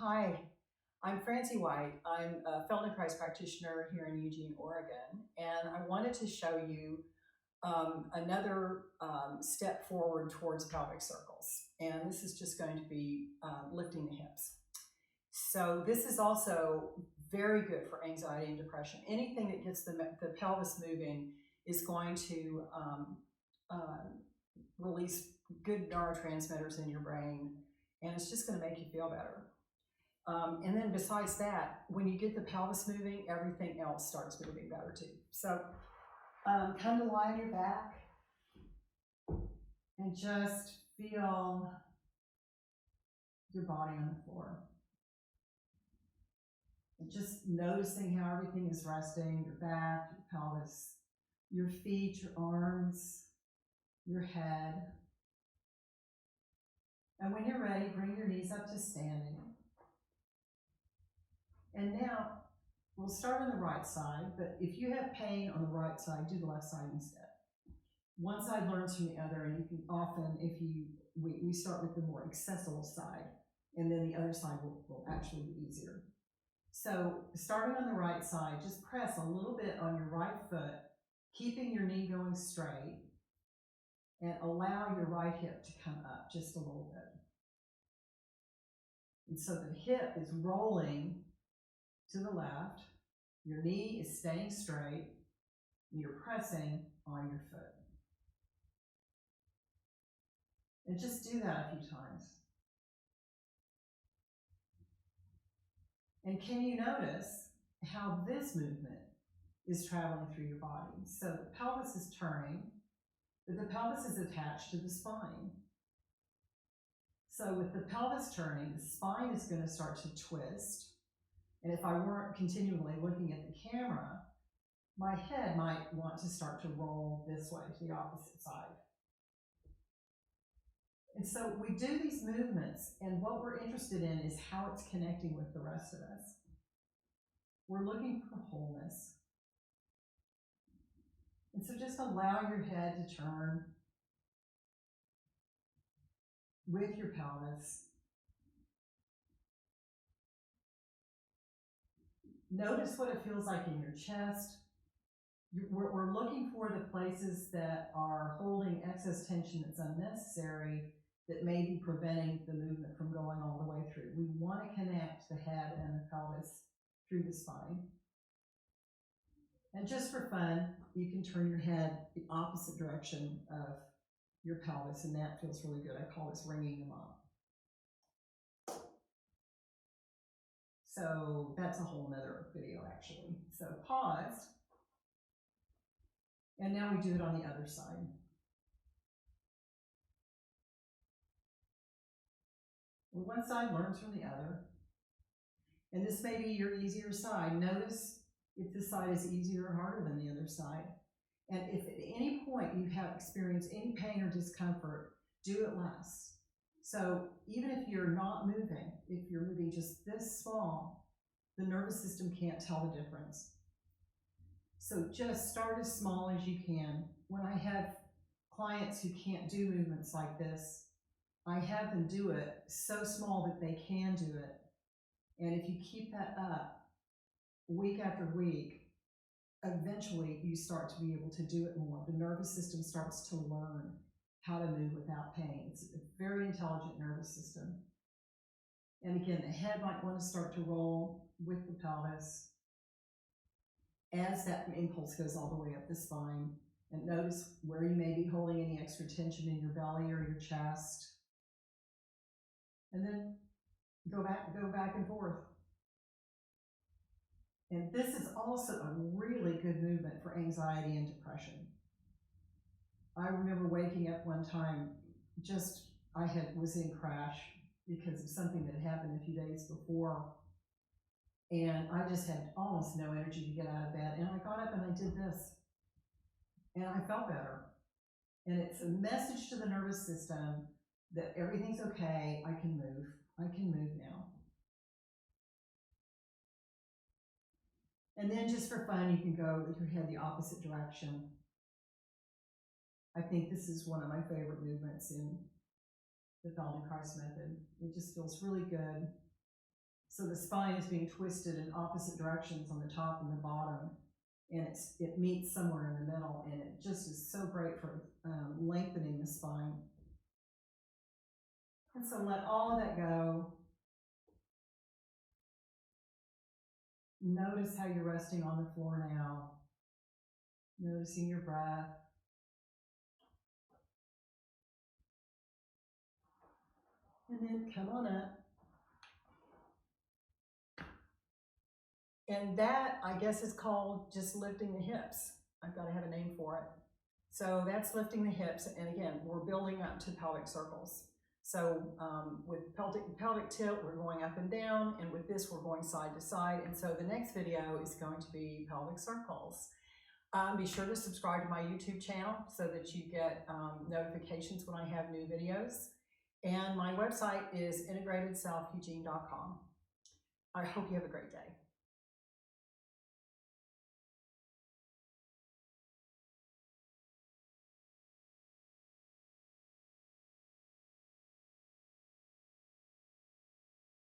Hi, I'm Francie White. I'm a Feldenkrais practitioner here in Eugene, Oregon, and I wanted to show you another step forward towards pelvic circles. And this is just going to be lifting the hips. So this is also very good for anxiety and depression. Anything that gets the pelvis moving is going to release good neurotransmitters in your brain, and it's just going to make you feel better. And then besides that, when you get the pelvis moving, everything else starts moving better too. So come to lie on your back and just feel your body on the floor. And just noticing how everything is resting, your back, your pelvis, your feet, your arms, your head. And when you're ready, bring your knees up to standing. And now, we'll start on the right side, but if you have pain on the right side, do the left side instead. One side learns from the other, and you can often, we start with the more accessible side, and then the other side will actually be easier. So starting on the right side, just press a little bit on your right foot, keeping your knee going straight, and allow your right hip to come up just a little bit. And so the hip is rolling to the left, your knee is staying straight, and you're pressing on your foot. And just do that a few times. And can you notice how this movement is traveling through your body? So the pelvis is turning, but the pelvis is attached to the spine. So with the pelvis turning, the spine is going to start to twist. And if I weren't continually looking at the camera, my head might want to start to roll this way to the opposite side. And so we do these movements, and what we're interested in is how it's connecting with the rest of us. We're looking for wholeness. And so just allow your head to turn with your pelvis. Notice what it feels like in your chest. We're looking for the places that are holding excess tension that's unnecessary, that may be preventing the movement from going all the way through. We want to connect the head and the pelvis through the spine. And just for fun, you can turn your head the opposite direction of your pelvis, and that feels really good. I call this ringing them up. So that's a whole nother video, actually. So pause. And now we do it on the other side. Well, one side learns from the other. And this may be your easier side. Notice if this side is easier or harder than the other side. And if at any point you have experienced any pain or discomfort, do it less. So even if you're not moving, if you're moving just this small, the nervous system can't tell the difference. So just start as small as you can. When I have clients who can't do movements like this, I have them do it so small that they can do it. And if you keep that up week after week, eventually you start to be able to do it more. The nervous system starts to learn how to move without pain. It's a very intelligent nervous system. And again, the head might want to start to roll with the pelvis as that impulse goes all the way up the spine. And notice where you may be holding any extra tension in your belly or your chest. And then go back and forth. And this is also a really good movement for anxiety and depression. I remember waking up one time, was in crash because of something that happened a few days before. And I just had almost no energy to get out of bed. And I got up and I did this. And I felt better. And it's a message to the nervous system that everything's okay, I can move. I can move now. And then just for fun, you can go with your head the opposite direction. I think this is one of my favorite movements in the Feldenkrais method. It just feels really good. So the spine is being twisted in opposite directions on the top and the bottom, and it meets somewhere in the middle, and it just is so great for lengthening the spine. And so let all of that go. Notice how you're resting on the floor now. Noticing your breath. And then come on up. And that, I guess, is called just lifting the hips. I've got to have a name for it. So that's lifting the hips. And again, we're building up to pelvic circles. So with pelvic tilt, we're going up and down. And with this, we're going side to side. And so the next video is going to be pelvic circles. Be sure to subscribe to my YouTube channel so that you get notifications when I have new videos. And my website is integratedselfeugene.com. I hope you have a great day.